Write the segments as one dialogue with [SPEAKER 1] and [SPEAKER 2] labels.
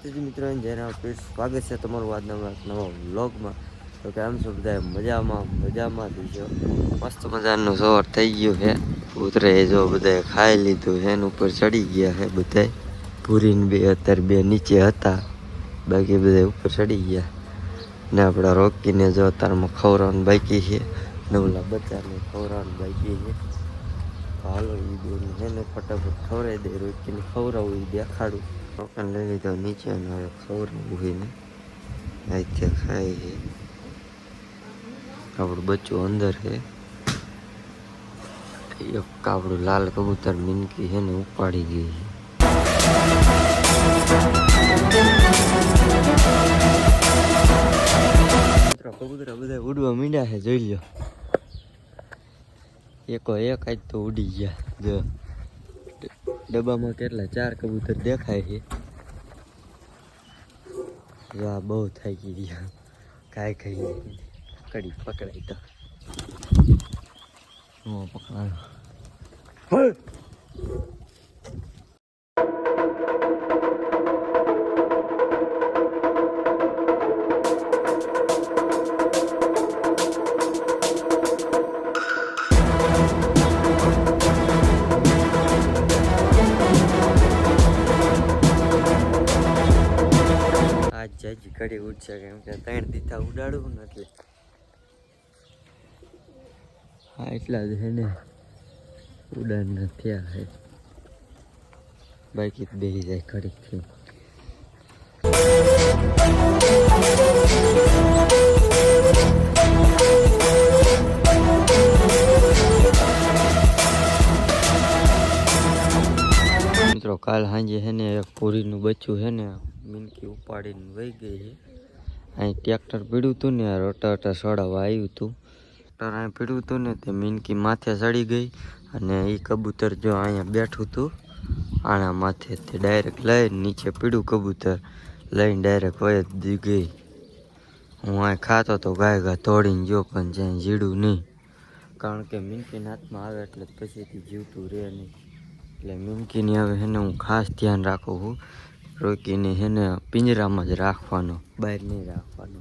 [SPEAKER 1] માતાજી મિત્રો, જેના સ્વાગત છે તમારું આજના નવા વ્લોગમાં. તો કેમ છો બધા? મજામાં દીજો. મસ્ત મજાનું સવાર થઈ ગયું છે. ઉતરે જો બધા ખાઈ લીધું છે, ઉપર ચડી ગયા છે બધા. પૂરીને બે અત્યારે બે નીચે હતા, બાકી બધા ઉપર ચડી ગયા ને. આપણા રોકીને જો અત્યારમાં ખવડાવવાનું બાકી છે, નવલા બચ્ચાને ખવડાવવાનું બાકી છે. હાલો એ બેન છે ને ફટાફટ ખવડાવી દે. રોકીને ખવડાવું એ દેખાડું. રોકન લઈ લીધો નીચે અને હવે ખવડાવું ને અહીંથી ખાય છે. આપણું બચ્ચું અંદર છે. એક આપણું લાલ કબૂતર મિનકી છે ને ઉપાડી ગઈ છે. મિત્રો કબૂતરા બધા ઉડવા મીંડ્યા છે, જોઈ લો. એકો એક આજ તો ઉડી ગયા. જો ડબ્બામાં કેટલા 4 કબૂતર દેખાય છે. આ બહુ થાકી ગયા, કાંઈ ખાઈ કડી પકડાય તો પકડાયો. જાજી ઘડી ઉઠશે, કેમ કે 3 દીથા ઉડાડવું ને એટલે. હા એટલા જ છે ને ઉડાડ થયા છે, બાકી બેસી જાય ઘડીકથી. મિત્રો કાલ સાંજે છે ને એક પૂરીનું બચ્ચું છે ને મિનકી ઉપાડીને વહી ગઈ છે. અહીં ટ્રેક્ટર પીડ્યું હતું ને, રોટાવટા સડાવવા આવ્યું હતું. ટ્રેક્ટર અહીં પીડ્યું હતું ને તે મિનકી માથે ચડી ગઈ અને એ કબૂતર જો અહીંયા બેઠું હતું આના માથે. તે ડાયરેક્ટ લઈને નીચે પીડ્યું કબૂતર, લઈને ડાયરેક્ટ વહી જ ગઈ. હું અહીં ખાતો તો ગાય દોડીને જો, પણ જ્યાં જીડું નહીં, કારણ કે મિનકીના હાથમાં આવે એટલે પછીથી જીવતું રહે નહીં. એટલે મિનકીની હવે છે ને હું ખાસ ધ્યાન રાખું છું. રોકીને છે ને પિંજરામાં જ રાખવાનો, બહાર નહીં રાખવાનો.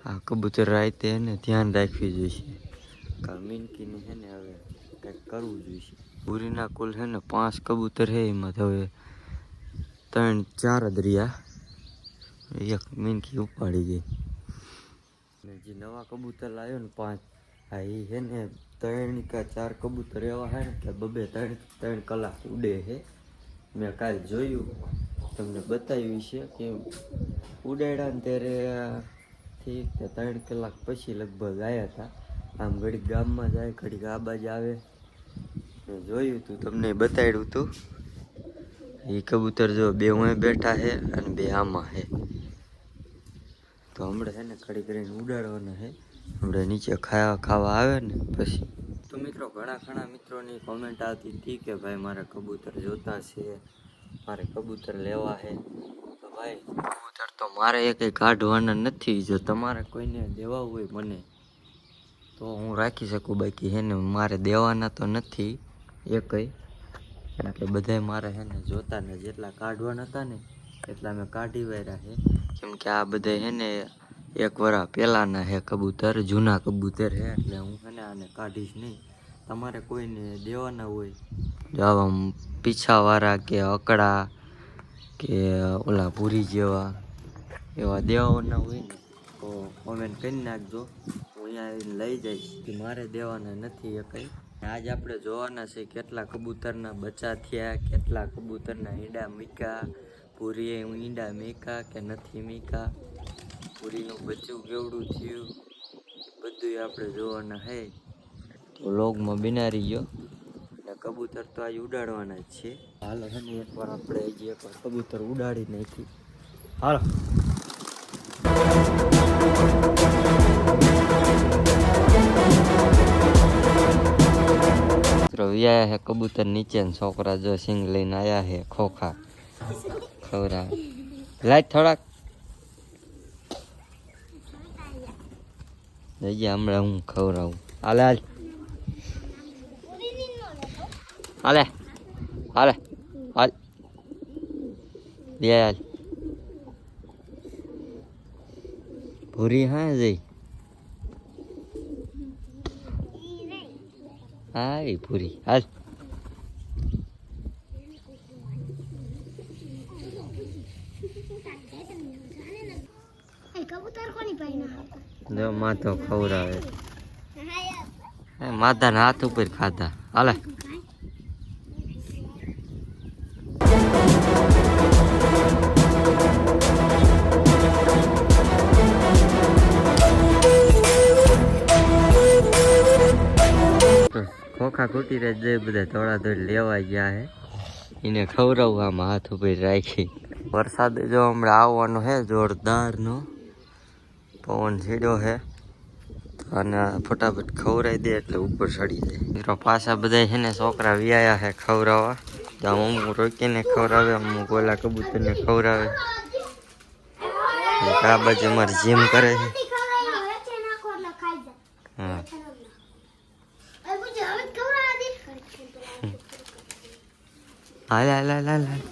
[SPEAKER 1] આ કબૂતર રાતે એને ધ્યાન રાખવી જોઈશે, કારણ મિનકીને છે ને હવે કંઈક કરવું જોઈશે. પૂરીના કુલ છે ને 5 કબૂતર છે, એમાં હવે 3-4 જ રહ્યા. એક મિનકી ઉપાડી ગઈ. જે નવા કબૂતર લાવ્યો ને 5, હા એ છે ને 3 કે 4 કબૂતર એવા છે ને કે 2-3 કલાક ઉડે છે. મેં કાલ જોયું, તમને બતાવ્યું છે કે ઉડાડ્યા ને ત્યારે ઠીક તે 3 કલાક પછી લગભગ આવ્યા હતા. આમ ઘડીક ગામમાં જાય, ઘડીક આ બાજુ આવે. મેં જોયું હતું, તમને બતાવ્યું હતું. એ કબૂતર જો 2 અહીં બેઠા છે અને 2 આમાં છે. તો હમણાં છે ને ઘડી કરીને ઉડાડવાના છે. હમણાં નીચે ખાવા આવે ને પછી. તો મિત્રો ઘણા મિત્રોની કોમેન્ટ આવતી હતી કે ભાઈ મારે કબૂતર જોતા છે, મારે કબૂતર લેવા છે. તો ભાઈ કબૂતર તો મારે કંઈ કાઢવાના નથી. જો તમારે કોઈને દેવા હોય મને તો હું રાખી શકું, બાકી છે ને મારે દેવાના તો નથી કંઈ. એટલે બધા મારે છે ને જોતા ને જેટલા કાઢવાના હતા ને એટલા મેં કાઢી વાર્યા છે. કેમ કે આ બધા છે ને 1 વર્ષ પહેલાંના છે કબૂતર, જૂના કબૂતર છે. એટલે હું છે ને આને કાઢીશ નહીં. તમારે કોઈને દેવાના હોય, જો આવા પીછાવાળા કે અકડા કે ઓલા પૂરી જેવા એવા દેવાના હોય ને તો કોમેન્ટ કરી નાખજો. હું અહીંયા આવીને લઈ જઈશ. મારે દેવાના નથી કંઈ. આજ આપણે જોવાના છે કેટલા કબૂતરના બચ્ચા થયા, કેટલા કબૂતરના ઈંડા મૂક્યા, પૂરીએ ઈંડા મૂક્યા કે નથી મૂક્યા, પૂરીનું બચ્ચું કેવડું થયું, બધું આપણે જોવાના છે. તો લોગમાં બિનારી ગયો ને કબૂતર તો આજ ઉડાડવાના જ છે. હાલો છે ને એકવાર આપણે હજી એકવાર કબૂતર ઉડાડી નાખી. હાલો મિત્રો વ્યાયા છે કબૂતર નીચે ને છોકરા જો સિંગ લઈને આવ્યા છે. ખોખા ખવરા લાઈટ થોડાક જઈએ, હમણાં હું ખવડાવું. હાલે હાલ હાલે હાલે હાલ લે હાલ ભૂરી હા જઈ હા એ ભૂરી હાલ જો માથો ખવડાવે માથાના હાથ ઉપર ખાધા હાલે ખોખા ખૂટી રહે જે બધા થોડા થોડી લેવા ગયા હે એને ખવડાવવામાં હાથ ઉપર રાખી વરસાદ જો હમણાં આવવાનો હે જોરદારનો પવન છેડ્યો હે અને ફટાફટ ખવડાવી દે એટલે ઉપર ચડી જાય મિત્રો પાછા બધા છે ને છોકરા વિયાયા હે ખવડાવવા તો અમુક રોકીને ખવડાવે અમુક ઓલા કબૂતરને ખવડાવે આ બાજુ અમારે જીમ કરે છે હા હાલ હાલ હાલ હાલ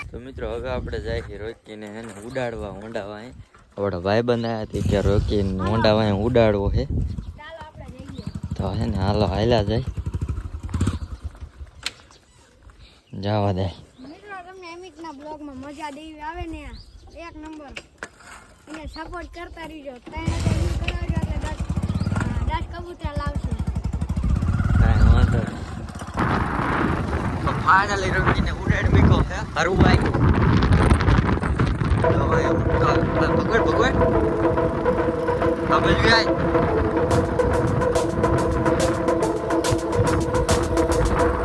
[SPEAKER 1] તો મિત્રો હવે આપણે જાય છે રોકીને એને ઉડાડવા ઊંડાવા આપણા ભાઈ બંધાયા હતી કે રોકીને ઊંડાવા ઉડાડવો છે તો હે ને હાલો હાલ્યા જાય જવા દે
[SPEAKER 2] મિત્રો તમને એમિકના બ્લોગમાં મજા દેવી આવે ને એક નંબર એને સપોર્ટ કરતા રહીજો ત્યાં કરાવજો એટલે 10 કબૂતર લાવશે
[SPEAKER 1] કાંઈ વાંધો નહીં તો ફાઇનલી રોકીને ઉડાડ મીકો છે હરું ભાઈ પકડ પકડ આ બાજુ આય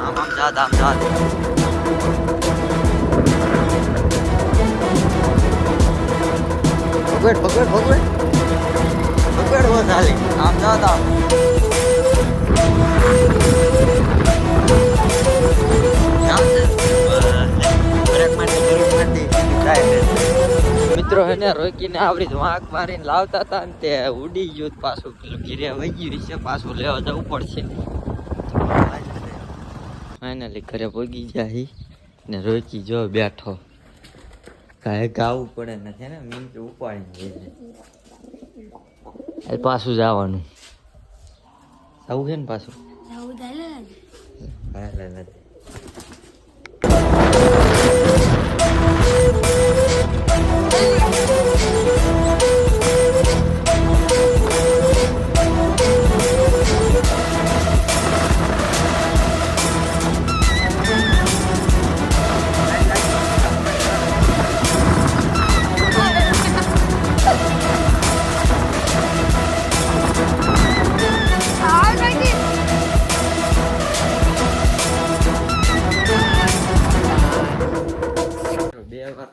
[SPEAKER 1] આમ જા પકડ પકડ પકડ પકડ હો ચાલી આમ જા મિત્રો એને રોકીને આવડી વાંક મારીને લાવતા હતા ને તે ઉડી ગયું પાછું પેલું ઘીરે વહી ગયું છે પાછું લેવા જવું પડશે ફાઇનલી ઘરે પગી જાય ને રોકી જો બેઠો કાંઈ ગાવું પડે ને છે ને મીંચ ઉપાડી જાય પાછું જવાનું આવું છે ને પાછું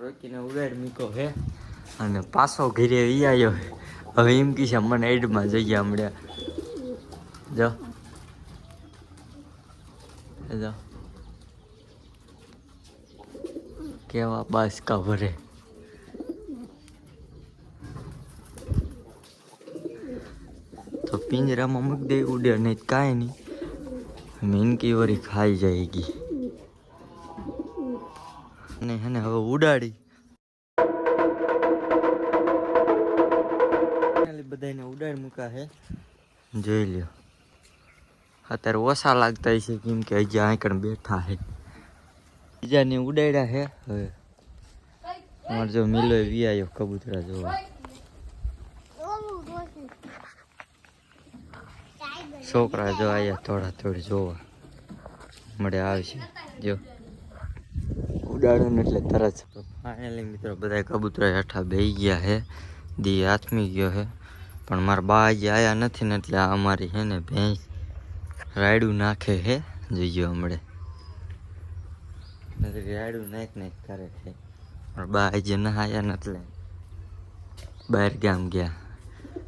[SPEAKER 1] રોકીને ઉડાડ મીકો હે અને પાછો ઘરે આવ્યો હવે એમ કી છે મને એડમાં જઈએ હમણાં જો જો કેવા બાસકા ભરે તો પિંજરામાં મૂકી દે ઉડે નહીં કાંઈ નહીં મીનકી વળી ખાઈ જાય ગઈ અને હે ને હવે ઉડાડી બધાને ઉડાડ મૂકા હે જોઈ લ્યો અત્યારે ઓછા લાગતા છે કેમ કે હજી આંકણ બેઠા હે બીજાને ઉડાડ્યા હે હવે અમારે જો મિલો વિયાયો કબૂતરા જોવા છોકરા જો આયા થોડા થોડી જોવા મળે આવશે જો ઉડાડે ને એટલે તરત ફાઇનલી મિત્રો બધા કબૂતરા હેઠા બેહી ગયા હે દી આથમી ગયો હે પણ મારા બા હજી આવ્યા નથી ને એટલે અમારી હે ને ભેંસ રાયડું નાખે હે જોઈજો હમણે રાયડું નાખ કરે છે મારા બા હજી ના આવ્યા ને એટલે બહાર ગામ ગયા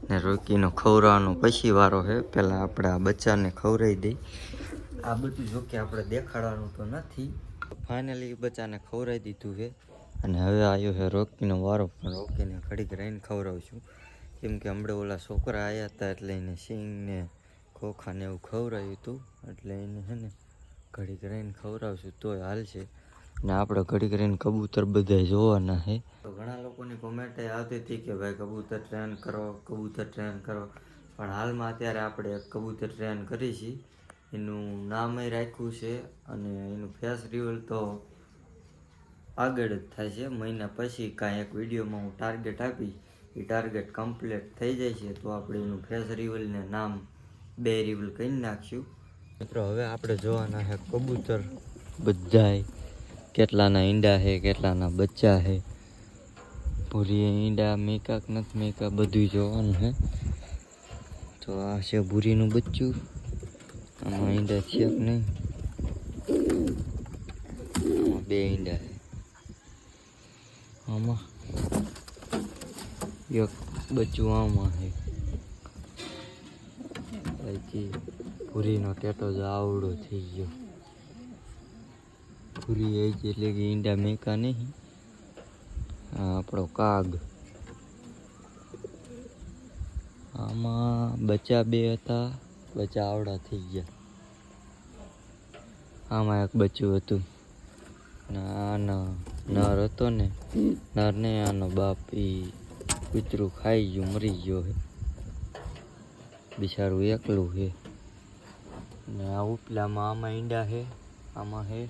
[SPEAKER 1] ને રોકીનો ખવડાવવાનો પછી વારો છે પહેલાં આપણે આ બચ્ચાને ખવડાવી દઈ આ બધું જોકે આપણે દેખાડવાનું તો નથી ફાઇનલી બચ્ચાને ખવડાવી દીધું છે અને હવે આવ્યો છે રોકીનો વારો પણ રોકીને ઘડીક રહીને ખવડાવશું કેમ કે હમણાં ઓલા છોકરા આવ્યા હતા એટલે એને સિંગ ને ખોખાને એવું ખવડાવ્યું હતું એટલે એને છે ને ઘડીક રહીને ખવડાવશું તોય હાલશે ને આપણે ઘડી કરીને કબૂતર બધા જોવાના છે. તો ઘણા લોકોની કોમેન્ટ આવતી હતી કે ભાઈ કબૂતર ટ્રેન કરો, કબૂતર ટ્રેન કરો. પણ હાલમાં અત્યારે આપણે એક કબૂતર ટ્રેન કરી છીએ. એનું નામ રાખ્યું છે અને એનું ફેસ રિવીલ તો આગળ જ થાય છે. મહિના પછી કાંઈ એક વિડીયોમાં હું ટાર્ગેટ આપી, એ ટાર્ગેટ કમ્પ્લીટ થઈ જાય છે તો આપણે એનું ફેસ રિવીલ ને નામ 2 રિવીલ કરી નાખશું. મિત્રો હવે આપણે જોવાના છે કબૂતર બધાય, કેટલાના ઈંડા છે, કેટલાના બચ્ચા છે, ભૂરી ઈંડા મેકા કે નથી મેકા બધું જોવાનું છે. તો આ છે ભૂરીનું બચ્ચું, આમાં ઈંડા છે કે નહીં, આમાં 2 ઈંડા છે, આમાં એક બચ્ચું આમાં છે. બાકી ભૂરીનો ટેટો જ આવડો થઈ ગયો. ભૂરી એ જ એટલે કે ઈંડા મેકા નહીં. આ આપણો કાગ, આમાં બચ્ચા 2 હતા, બચ્ચા આવડા થઈ ગયા. આમાં એક બચ્ચું હતું ને આનો નર હતો ને, નર ને આનો બાપ એ કૂતરું ખાઈ ગયું, મરી ગયો છે. બિચારું એકલું છે. ને આ ઉપલામાં આમાં ઈંડા છે, આમાં છે,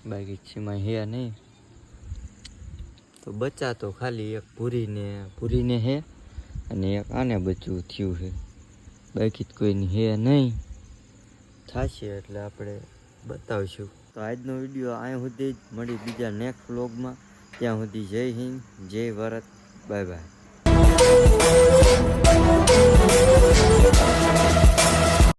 [SPEAKER 1] બાકી છીમાં હે નહીં. તો બચ્ચા તો ખાલી એક ભૂરીને હે અને એક આને બચ્ચું થયું છે. બાકી કોઈની હે નહીં. થશે એટલે આપણે બતાવશું. તો આજનો વિડીયો અહીં સુધી જ. મળી બીજા નેક્સ્ટ વ્લોગમાં. ત્યાં સુધી જય હિન્દ, જય ભારત, બાય બાય.